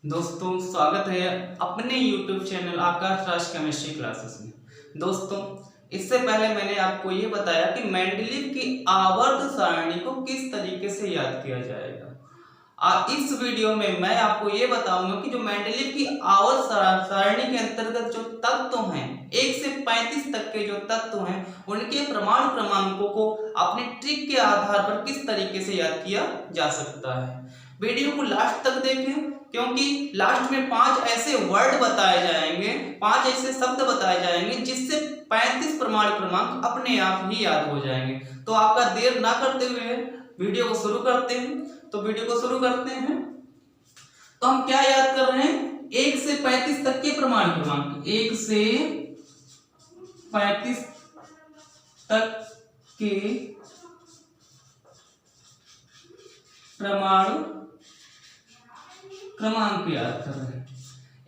दोस्तों स्वागत है अपने YouTube channel Akash Raj chemistry classes में। दोस्तों इससे पहले मैंने आपको ये बताया कि मेंडलीव की आवर्त सारणी को किस तरीके से याद किया जाएगा। इस वीडियो में मैं आपको ये बताऊंगा कि जो मेंडलीव की आवर्त सारणी के अंतर्गत जो तत्व हैं 1 से 35 तक के जो तत्व हैं उनके प्रमाण क्रमांकों को अपने ट्रिक के आधार पर किस तरीके से याद किया जा सकता है। वीडियो को लास्ट तक देखें क्योंकि लास्ट में 5 ऐसे वर्ड बताए जाएंगे, 5 ऐसे शब्द बताए जाएंगे जिससे 35 प्रमाण क्रमांक अपने आप ही याद हो जाएंगे। तो आपका देर ना करते हुए वीडियो को शुरू करते हैं। तो वीडियो को शुरू करते हैं। तो हम क्या याद कर रहे हैं? 1 से 35 तक के प्रमाण क्रमांक, 1 से 35 तक के प्रमाण क्रमांक याद कर रहे हैं।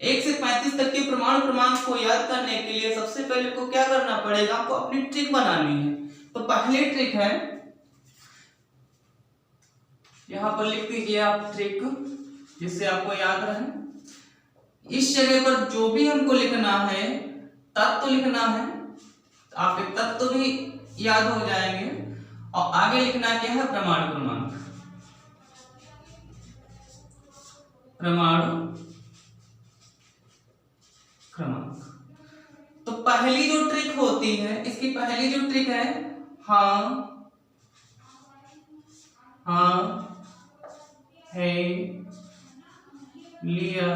1 से 35 तक के प्रमाण क्रमांक को याद करने के लिए सबसे पहले को क्या करना पड़ेगा? आपको अपनी ट्रिक बनानी है। तो पहली ट्रिक है, यहां पर लिख दीजिए आप ट्रिक, जिससे आपको याद रहे। इस जगह पर जो भी हमको लिखना है, तत्व लिखना है, आपके तत्व भी याद हो जाएंगे। और आगे लिखना क्या है? प्रमाण क्रमांक, प्रमाण क्रमांक। तो पहली जो ट्रिक होती है, इसकी पहली जो ट्रिक है, हाँ है लिया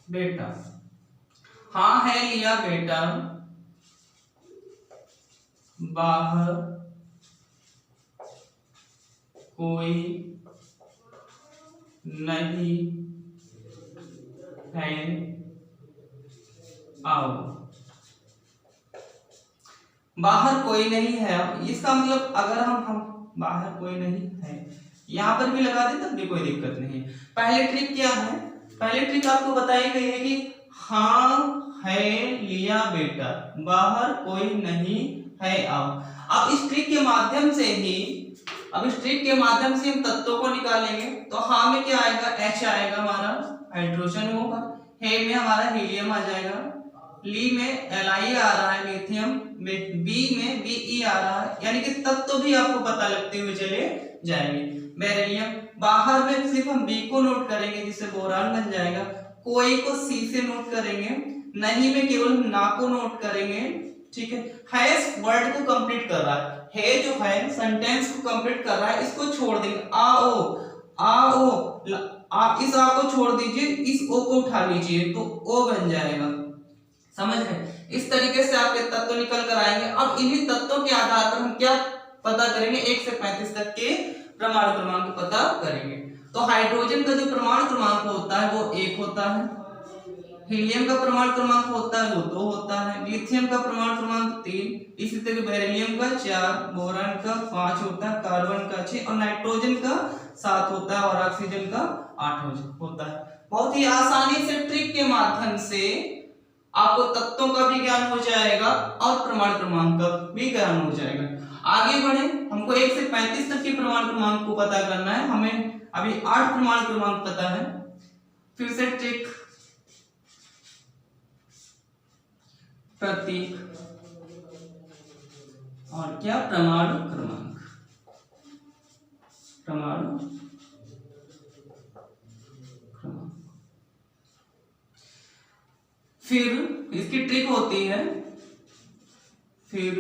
बेटा, हाँ है लिया बेटा, बाहर कोई नहीं है, आओ। बाहर कोई नहीं है, इसका मतलब अगर हम बाहर कोई नहीं है यहां पर भी लगा दे तब भी कोई दिक्कत नहीं है। पहले ट्रिक क्या है? पहले ट्रिक आपको बताई गई है कि हाँ है लिया बेटा, बाहर कोई नहीं है, आओ। अब इस ट्रिक के माध्यम से हम तत्वों को निकालेंगे। तो हाँ में क्या आएगा? H आएगा, हमारा हाइड्रोजन होगा। हे में हमारा हीलियम आ जाएगा। ली में Li आ रहा है, लिथियम में, बी में Be आ रहा है, यानी कि तत्व भी आपको पता लगते हुए चले जाएंगे। बेरिलियम, बाहर में सिर्फ हम बी को नोट करेंगे जिससे बोरान बन जाएगा। कोई को सी से नोट करेंगे, नहीं में केवल ना को नोट करेंगे। ठीक है, वर्ड को कंप्लीट कर रहा है जो है सेंटेंस को कंप्लीट कर रहा है, इसको छोड़ देंगे। आओ आप इस आ को छोड़ दीजिए, इस ओ को उठा लीजिए तो ओ बन जाएगा। समझ गए? इस तरीके से आपके तत्व निकल कर आएंगे। अब इन्हीं तत्वों के आधार पर हम क्या पता करेंगे? 1 से 35 तक के प्रमाण क्रमांक पता करेंगे। तो हाइड्रोजन का जो प्रमाण क्रमांक होता है वो 1 होता है, हीलियम का प्रमाण क्रमांक होता है वो 2 होता है, लिथियम का प्रमाण क्रमांक 3, इसी तरह बेरिलियम का 4, बोरान का 5 होता है, कार्बन का 6 और नाइट्रोजन का 7 होता है और ऑक्सीजन का 8 होता है। बहुत ही आसानी से ट्रिक के माध्यम से आपको तत्वों का भी ज्ञान हो जाएगा और प्रमाण क्रमांक का भी ज्ञान हो जाएगा। आगे बढ़े, हमको 1 से 35 तक के प्रमाण क्रमांक को पता करना है। हमें अभी 8 प्रमाण क्रमांक पता है। फिर से ट्रिक, प्रतीक और क्या? प्रमाण क्रमांक, प्रमाण क्रमांक। फिर इसकी ट्रिक होती है, फिर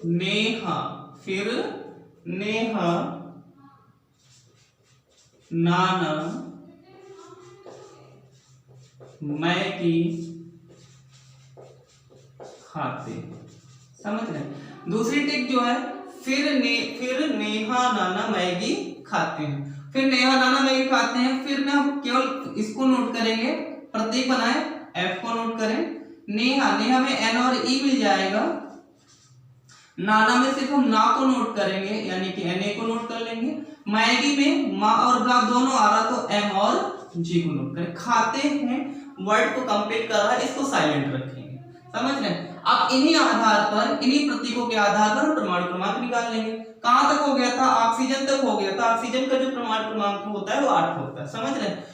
नेहा नाना मैगी खाते। समझ रहे? दूसरी ट्रिक जो है, फिर नेहा नाना मैगी खाते हैं। फिर नेहा नाना मैगी खाते हैं, फिर में हम केवल इसको नोट करेंगे, प्रतीक बनाए, F को नोट करें। नेहा में N और E मिल जाएगा। नाना में सिर्फ हम ना को नोट करेंगे, यानी कि Na को नोट कर लेंगे। मैगी में मा और गा दोनों आ रहा तो M और G को नोट करें। खाते हैं वर्ड को कंप्लीट कर रहा है, इसको साइलेंट रखेंगे। समझ रहे हैं? अब इन्हीं आधार पर, इन्हीं प्रतीकों के आधार पर हम प्रमाण क्रमांक निकाल लेंगे। कहां तक हो गया था, ऑक्सीजन तक हो गया था। ऑक्सीजन का जो परमाणु क्रमांक होता है वो 8 होता है, समझ रहे हैं।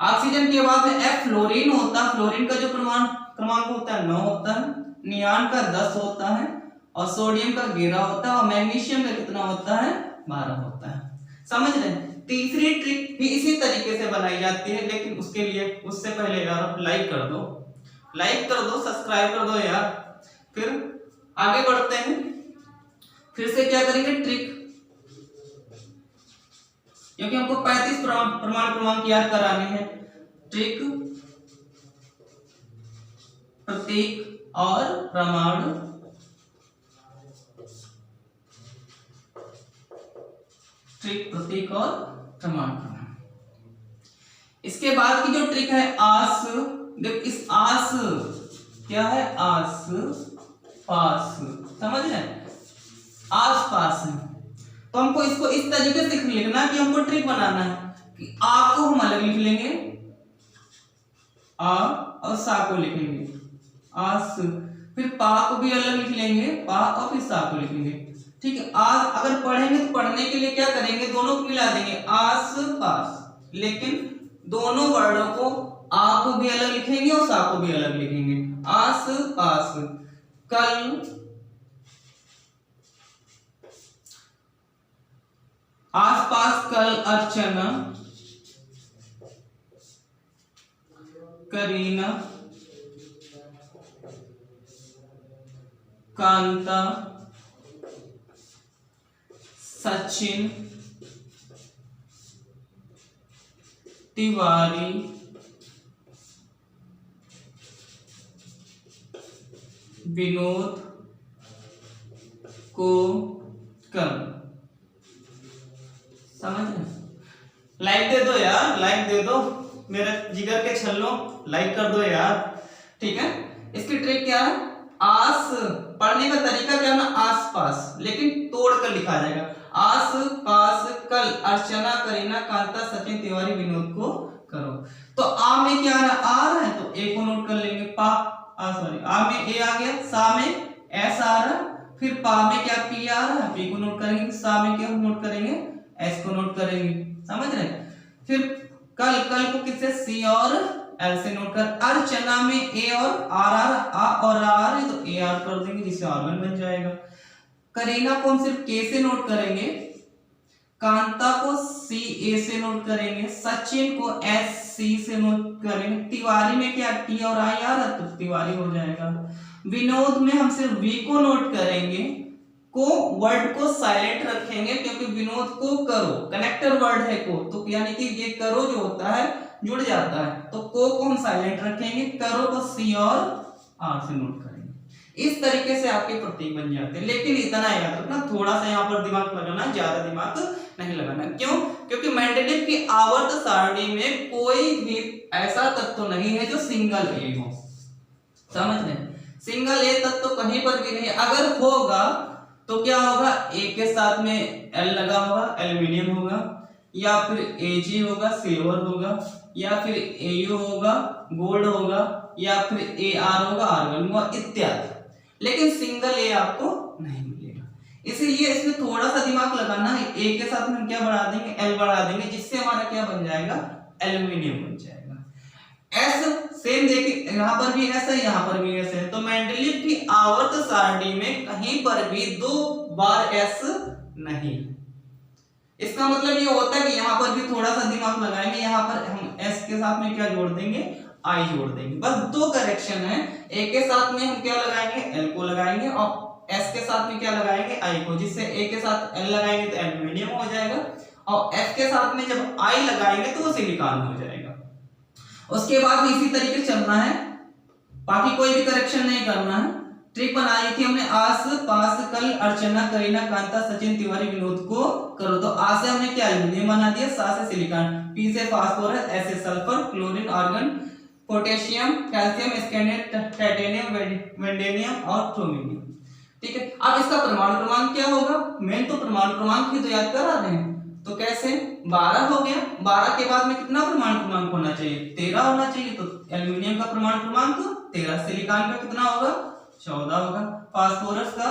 ऑक्सीजन के बाद में F फ्लोरीन होता है, फ्लोरीन का जो परमाणु क्रमांक होता है 9 होता है, नियान का 10 होता है, और सोडियम का 11 होता है, और मैग्नीशियम का कितना होता है, 12 होता है, समझ रहे हैं। तीसरी ट्रिक भी इसी तरीके से बनाई जाती है, लेकिन उसके लिए उससे पहले यार लाइक कर दो, सब्सक्राइब कर दो यार। फिर आगे बढ़ते हैं, फिर से क्या करेंगे, ट्रिक, क्योंकि हमको 35 परमाणु क्रमांक याद कराने हैं। ट्रिक, प्रतीक और परमाणु, ट्रिक, प्रतीक और परमाणु क्रमांक। इसके बाद की जो ट्रिक है आस, देख इस आस क्या है, आस पास, समझ रहे हैं, आस पास है। तो हमको इसको इस तरीके से लिखना कि हमको ट्रिक बनाना है कि आ को हम अलग लिख लेंगे, आ और सा को लिखेंगे आस, फिर पा को भी अलग लिख लेंगे, पा और फिर सा को लिखेंगे, ठीक है। आज अगर पढ़ेंगे तो पढ़ने के लिए क्या करेंगे, दोनों को मिला देंगे, आस पास, लेकिन दोनों वर्डों को आ को भी अलग लिखेंगे और सा को भी अलग लिखेंगे। आस पास, कल, आस पास कल अर्चना, करीना, कांता, सचिन, तिवारी, विनोद को कम, समझ रहे? लाइक दे दो यार, लाइक दे दो मेरे जिगर के छल्लो, लाइक कर दो यार, ठीक है। इसकी ट्रिक क्या है, आस, पढ़ने का तरीका क्या है ना, आस पास, लेकिन तोड़ कर लिखा जाएगा, आस पास कल अर्चना, करीना, कांता, सचिन, तिवारी, विनोद को करो। तो आ में क्या आ रहा है, तो ए को नोट कर लेंगे, पा आ में ए आ गया, सा में एस आ रहा है, फिर पा में क्या पी आ रहा है, पी को नोट करेंगे, सा में क्या नोट करेंगे, एस को नोट करेंगे, समझ रहे। फिर कल, कल को किससे, सी और एल से नोट कर, अर्चना में ए और आर आ और आर है, तो ए आर कर देंगे, जिससे आर्गन बन जाएगा। करीना को हम सिर्फ के से नोट करेंगे, कांता को सी ए से नोट करेंगे, सचिन को एस सी से नोट करेंगे, तिवारी में क्या टी और आई आ रहा, तो तिवारी हो जाएगा। विनोद में हम सिर्फ वी को नोट करेंगे, को वर्ड को साइलेंट रखेंगे, क्योंकि विनोद को करो कनेक्टर वर्ड है को, तो यानी कि ये करो जो होता है जुड़ जाता है, तो को हम साइलेंट रखेंगे, करो को सी और आर से नोट करेंगे। इस तरीके से आपके प्रतीक बन जाते हैं। लेकिन इतना याद रखना, थोड़ा सा यहाँ पर दिमाग लगाना, ज्यादा दिमाग नहीं लगाना। क्यों? क्योंकि मेंडेलिव की आवर्त सारणी में कोई भी ऐसा तत्व नहीं है जो सिंगल ए हो, समझ रहे हैं? सिंगल ए तत्व कहीं पर भी नहीं। अगर होगा तो क्या होगा, ए के साथ में एल लगा होगा, एल्यूमिनियम होगा, या फिर एजी होगा, सिल्वर होगा, या फिर एयू होगा, गोल्ड होगा, या फिर एआर होगा, आर्गन होगा, इत्यादि। लेकिन सिंगल ए आपको नहीं मिलेगा, इसलिए इसमें थोड़ा सा दिमाग लगाना है। ए के साथ में क्या बढ़ा देंगे, एल बढ़ा देंगे, जिससे हमारा क्या बन जाएगा, एल्यूमिनियम बन जाएगा। एस सेम देखिए, यहाँ पर भी ऐसा है, यहाँ पर भी ऐसा है। तो मेंडेलिव की आवर्त सारणी में कहीं पर भी 2 बार एस नहीं। इसका मतलब ये होता है कि यहाँ पर भी थोड़ा सा दिमाग लगाएंगे, यहाँ पर हम एस के साथ में क्या जोड़ देंगे, आई जोड़ देंगे। बस 2 करेक्शन है, ए के साथ में हम क्या लगाएंगे, एल को लगाएंगे, और एस के साथ में क्या लगाएंगे, आई को, जिससे ए के साथ एल लगाएंगे तो एल्यूमिनियम हो जाएगा, और एफ के साथ में जब आई लगाएंगे तो वो सिलिकॉन हो जाएगा। उसके बाद भी इसी तरीके से चलना है, बाकी कोई भी करेक्शन नहीं करना है। ट्रिक बनाई थी हमने, आस पास कल अर्चना, करीना, कांता, सचिन, तिवारी, विनोद को करो। तो आ से हमने क्या एल्यूमिनियम बना दिया, सा से सिलिकॉन, पी से फास्फोरस, एस से sulphur, chlorine, argon, potassium, calcium, scandium, titanium, vanadium और थ्रोमियम। ठीक है, अब इसका परमाणु क्रमांक क्या होगा, मेन तो परमाणु क्रमांक ही तो याद करा रहे हैं। तो कैसे, 12 हो गया, 12 के बाद में कितना परमाणु क्रमांक होना चाहिए, 13 होना चाहिए। तो एल्यूमिनियम का परमाणु क्रमांक 13, सिलिकॉन का कितना होगा, 14 होगा, फास्फोरस का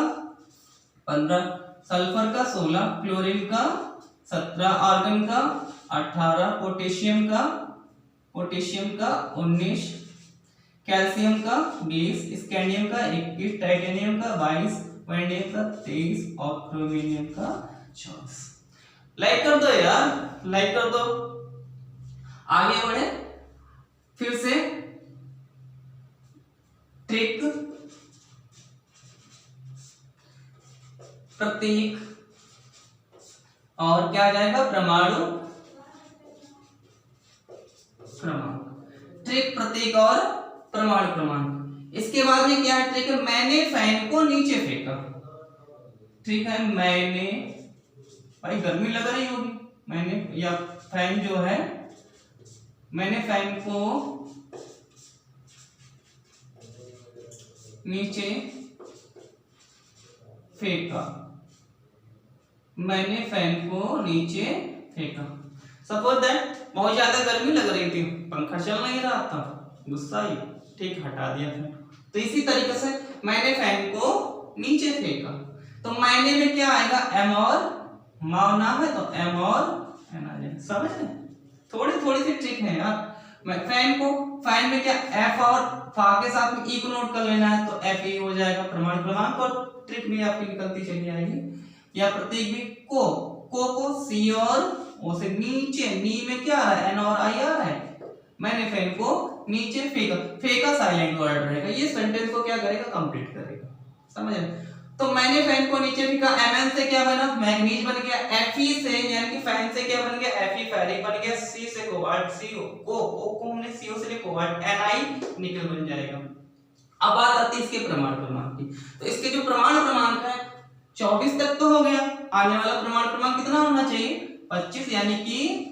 15, सल्फर का 16, क्लोरीन का 17, आर्गन का 18, पोटेशियम का 19, कैल्शियम का 20, स्कैंडियम का 21, टाइटेनियम का 22, वैंडियम का 23 और क्रोमियम का 24। लाइक कर दो यार, लाइक कर दो। आगे बढ़े फिर से ट्रिक, प्रतीक और क्या आ जाएगा परमाणु क्रमांक। ट्रिक, प्रतीक और परमाणु क्रमांक। इसके बाद में क्या है ट्रिक है, मैंने फैन को नीचे फेंका। ठीक है, मैंने, भाई गर्मी लग रही होगी, मैंने या फैन जो है, मैंने फैन को नीचे फेंका, मैंने फैन को नीचे फेंका। सपोज दैट बहुत ज्यादा गर्मी लग रही थी, पंखा चल नहीं रहा था, गुस्सा ही, ठीक, हटा दिया फैन। तो इसी तरीके से मैंने फैन को नीचे फेंका, तो मैंने में क्या आएगा, एम और माव नाम है तो एम और एन आ जाएगा। समझ रहे, थोड़ी थोड़ी सी ट्रिक है यार। मैं फैन को, फैन में क्या एफ और फा के साथ में ई को नोट कर लेना है, तो एफ ई हो जाएगा परमाणु क्रमांक, और ट्रिक भी आपकी निकलती चली आएगी। या प्रतीक भी को सी और ओ से नीचे, नी में क्या आ रहा है, एन और आई आ रहा है, मैंने फैन को नीचे फेंका, फेंका साइलेंट वर्ड रहेगा, ये सेंटेंस को क्या करेगा, कंप्लीट करेगा। समझ रहे, तो मैंने फैन को नीचे फेंका, एमएन से क्या बना, मैग्नीज बन गया, एफई से यानी कि फैन से क्या बन गया, एफई फेरिक बन गया, सी से कोबाल्ट, सीओ को हमने सीओ से लिया कोबाल्ट, एनआई निकल बन जाएगा। अब बात आती है इसके परमाणु क्रमांक की, तो इसके जो परमाणु क्रमांक है 24 तक तो हो गया, आने वाला परमाणु क्रमांक कितना होना चाहिए, 25, यानी कि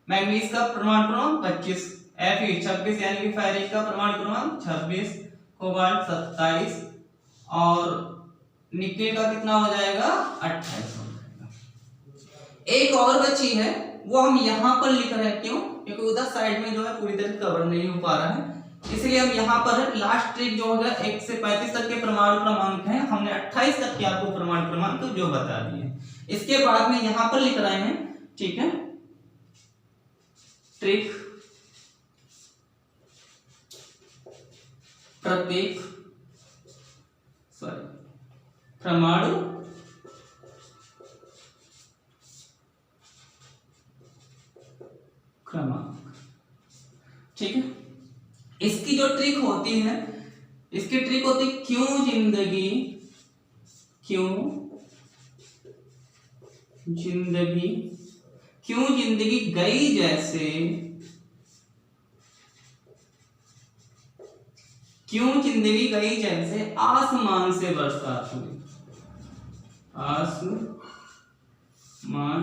मैग्नीज का परमाणु क्रमांक 25, एफई 26 यानी कि फेरिक का परमाणु क्रमांक 26, कोबाल्ट 27 और निकेल का कितना हो जाएगा, 28 हो जाएगा। एक और बची है, वो हम यहाँ पर लिख रहे हैं, क्यों, क्योंकि उधर साइड में जो है पूरी तरह कवर नहीं हो पा रहा है, इसलिए हम यहाँ पर लास्ट ट्रिक जो होगा 1 से 35 तक के परमाणु क्रमांक हैं, हमने 28 तक के आपको परमाणु क्रमांक तो जो बता दिए। इसके बाद में यहाँ पर लिख रहे हैं, ठीक है, ट्रिक, प्रतीक, सॉरी परमाणु क्रमांक। ठीक है, इसकी जो ट्रिक होती है, इसकी ट्रिक होती है क्यों जिंदगी गई जैसे, क्यों जिंदगी गई जैसे आसमान से बरसात हुई, आसमान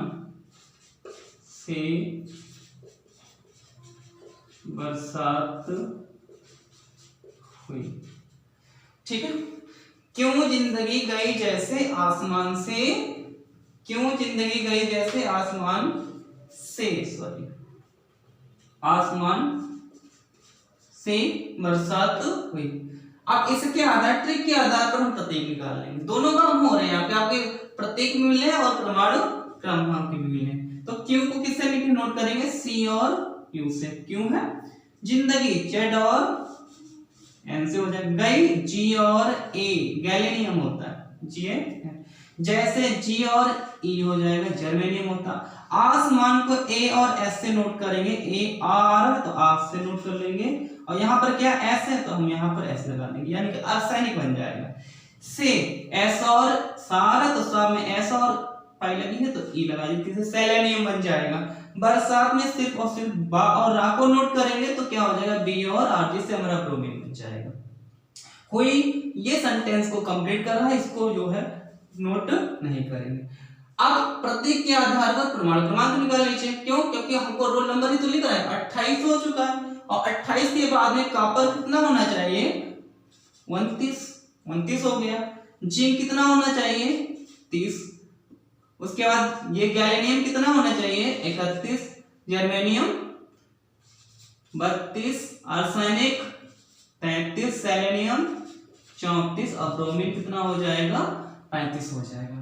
से बरसात हुई। ठीक है, क्यों जिंदगी गई जैसे आसमान से, क्यों जिंदगी गई जैसे आसमान से, सॉरी आसमान से बरसात हुई। अब इसके आधार, ट्रिक के आधार पर हम प्रतीक निकाल लेंगे, दोनों काम हो रहे हैं यहाँ पे, आपके प्रतीक भी मिले और परमाणु क्रमांक भी मिले। तो क्यू को किससे लिख नोट करेंगे, सी और क्यू से। क्यों है जिंदगी, जेड और एन से हो जाए, गई जी और ए, गैलेनियम होता है, जी ए, जैसे जी और ई हो जाएगा, जर्मेनियम होता। आसमान को ए और एस से नोट करेंगे, ए आर तो आर से नोट कर लेंगे, और यहाँ पर क्या एस है तो हम यहाँ पर एस लगा देंगे, यानी कि अर्धसैनिक बन जाएगा। से एस और सारा तो सा में एस और पाई लगी है तो ई लगा दीजिए, से सेलेनियम बन जाएगा। बरसात में सिर्फ और सिर्फ बा और रा को नोट करेंगे तो क्या हो जाएगा, बी और आर, जिससे हमारा ब्रोमीन बन जाएगा। कोई ये सेंटेंस को कंप्लीट कर रहा है, इसको जो है नोट नहीं करेंगे। अब प्रतीक के आधार पर परमाणु क्रमांक निकाल लीजिए, क्यों, क्योंकि हमको रोल नंबर ही तो लिख रहा है, 28 हो चुका है, और 28 के बाद में कॉपर कितना होना चाहिए, 29 हो गया। जिंक कितना होना चाहिए, 30। उसके बाद ये गैलेनियम कितना होना चाहिए, 31, जर्मेनियम 32, आर्सेनिक 33, सेलेनियम 34 और ब्रोमीन कितना हो जाएगा, 35 हो जाएगा।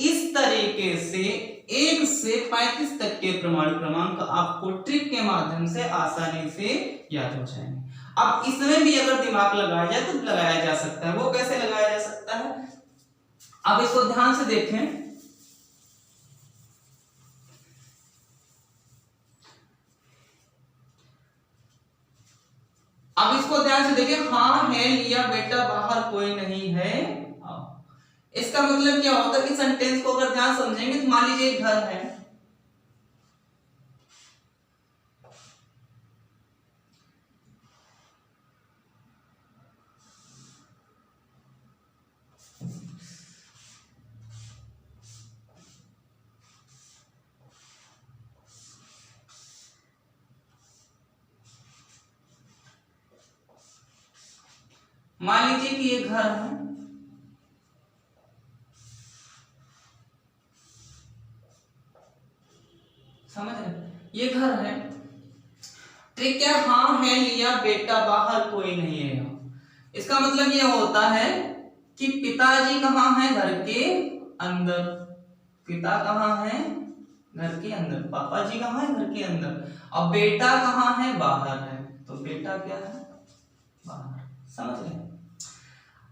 इस तरीके से 1 से 35 तक के प्रमाण क्रमांक आपको ट्रिक के माध्यम से आसानी से याद हो जाएंगे। अब इसमें भी अगर दिमाग लगाया जाए तो लगाया जा सकता है। वो कैसे लगाया जा सकता है, अब इसको ध्यान से देखें। अब इसको ध्यान से देखें, हाँ है लिया बेटा बाहर कोई नहीं है। इसका मतलब क्या होता है कि सेंटेंस को अगर ध्यान समझेंगे तो मान लीजिए एक घर है, मान लीजिए कि ये घर है, समझ रहे, ये घर है। ट्रिक क्या, हाँ है लिया बेटा बाहर कोई नहीं है। इसका मतलब ये होता है कि पिताजी कहाँ है, घर के अंदर। पिता कहाँ है, घर के अंदर। पापा जी कहाँ है, घर के अंदर। अब बेटा कहाँ है, बाहर है। तो बेटा क्या है, बाहर। समझ रहे,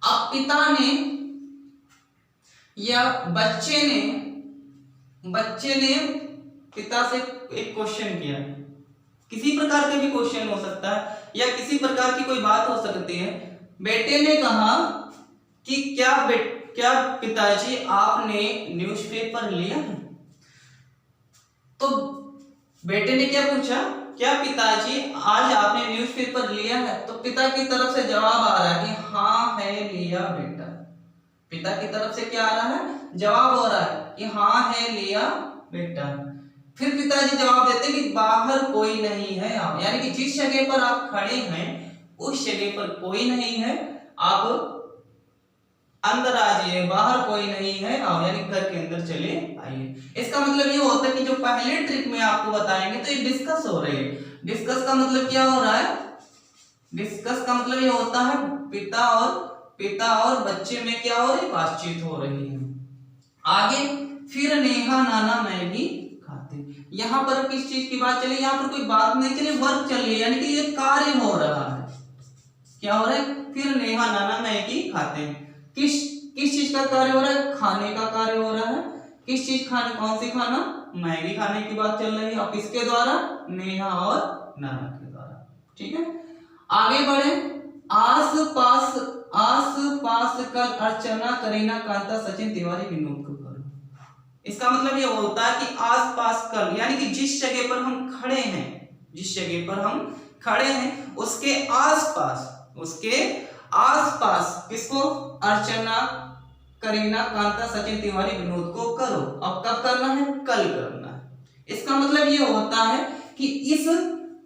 अब पिता ने या बच्चे ने पिता से एक क्वेश्चन किया, किसी प्रकार का भी क्वेश्चन हो सकता है या किसी प्रकार की कोई बात हो सकती है। बेटे ने कहा कि क्या पिताजी आपने न्यूज़पेपर लिया है। तो बेटे ने क्या पूछा, क्या पिताजी आज आपने न्यूज़पेपर लिया है। तो पिता की तरफ से जवाब आ रहा है कि हाँ है लिया बेटा। पिता की तरफ से क्या आ रहा है, जवाब हो रहा है कि हाँ है लिया बेटा। फिर पिताजी जवाब देते कि बाहर कोई नहीं है। आप यानी कि जिस जगह पर आप खड़े हैं उस जगह पर कोई नहीं है, आप अंदर आ जाइए, बाहर कोई नहीं है, आप यानी घर के अंदर चले आइए। इसका मतलब ये होता है कि जो पहले ट्रिक में आपको बताएंगे तो ये डिस्कस हो रही है। डिस्कस का मतलब क्या हो रहा है, डिस्कस का मतलब ये होता है पिता और बच्चे में क्या हो रही है, बातचीत हो रही है। आगे फिर नेहा नाना मैगी खाते। यहाँ पर किस चीज की बात चली, यहाँ पर कोई बात नहीं चली, वर्क चल रही है, यानी कि ये कार्य हो रहा है। क्या हो रहा है, फिर नेहा नाना मैगी खाते हैं। किस चीज का कार्य हो रहा है, खाने का कार्य हो रहा है। किस चीज खाने, कौन सी खाना, मैगी खाने की बात चल रही है। अब किसके द्वारा, नेहा और नाना के द्वारा। ठीक है, आगे बढ़े। आस पास कल अर्चना करीना कांता सचिन तिवारी विनोद को करो। इसका मतलब ये होता है कि आस पास कल यानी कि जिस जगह पर हम खड़े हैं उसके आस पास किसको, अर्चना करीना कांता सचिन तिवारी विनोद को करो। अब कब करना है, कल करना है। इसका मतलब ये होता है कि इस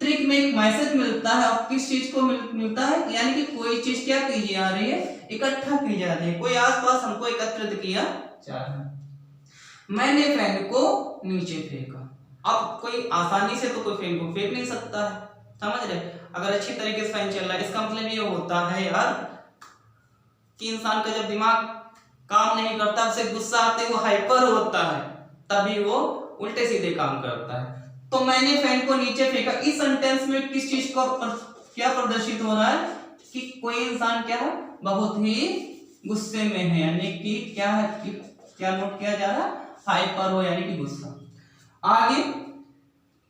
ट्रिक में एक मैसेज मिलता है। अब किस चीज को मिलता है, यानी कि कोई चीज क्या की जा रही है, इकट्ठा की जा रही है, कोई आसपास हमको एकत्रित किया जा रहा है। मैंने पेन को नीचे फेंका। अब कोई आसानी से तो कोई पेन को फेंक नहीं सकता है, समझ रहे। अगर अच्छी तरीके से फैन चल रहा है, इसका मतलब ये होता है यार कि इंसान का जब दिमाग काम नहीं करता, उसे गुस्सा आते वो हाइपर होता है, तभी वो उल्टे सीधे काम करता है। तो मैंने फैन को नीचे फेंका, इस सेंटेंस में किस चीज को क्या प्रदर्शित हो रहा है कि कोई इंसान क्या है, बहुत ही गुस्से में है, यानी कि क्या है, क्या नोट किया जा रहा है, हाइपर हो यानी कि गुस्सा। आगे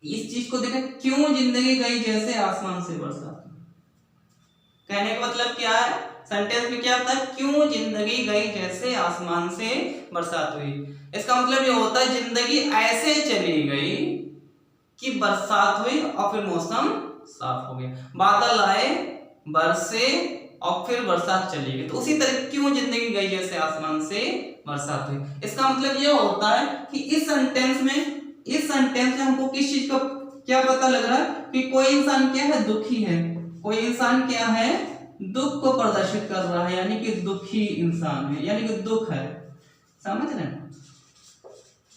इस चीज को देखें, क्यों जिंदगी गई जैसे आसमान से बरसात। कहने का मतलब क्या है, सेंटेंस में क्या होता है, क्यों जिंदगी गई जैसे आसमान से बरसात हुई। इसका मतलब ये होता है जिंदगी ऐसे चली गई कि बरसात हुई और फिर मौसम साफ हो गया, बादल आए, बरसे और फिर बरसात चली गई। तो उसी तरह क्यों जिंदगी गई जैसे आसमान से बरसात हुई। इसका मतलब ये होता है कि इस सेंटेंस में हमको किस चीज का क्या पता लग रहा है कि कोई इंसान क्या है, दुखी है। कोई इंसान क्या है, दुख को प्रदर्शित कर रहा है, यानी कि दुखी इंसान है, यानी कि दुख है। समझ रहे हैं,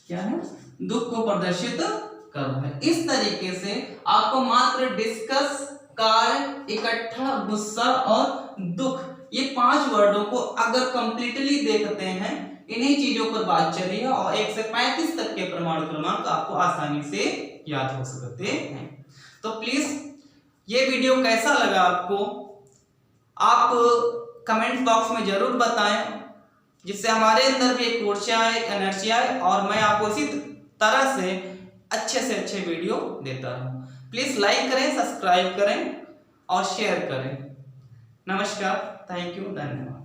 क्या है, दुख को प्रदर्शित कर रहा है। इस तरीके से आपको मात्र डिस्कस, कार्य, इकट्ठा, गुस्सा और दुख, ये 5 वर्डों को अगर कंप्लीटली देखते हैं इन्हीं चीजों पर बात चल रही है और 1 से 35 तक के परमाणु क्रमांक आपको आसानी से याद हो सकते हैं। तो प्लीज ये वीडियो कैसा लगा आपको, आप कमेंट बॉक्स में जरूर बताएं, जिससे हमारे अंदर भी एक ऊर्जा आए, एक एनर्जी आए और मैं आपको इसी तरह से अच्छे वीडियो देता रहूं। प्लीज लाइक करें, सब्सक्राइब करें और शेयर करें। नमस्कार, थैंक यू, धन्यवाद।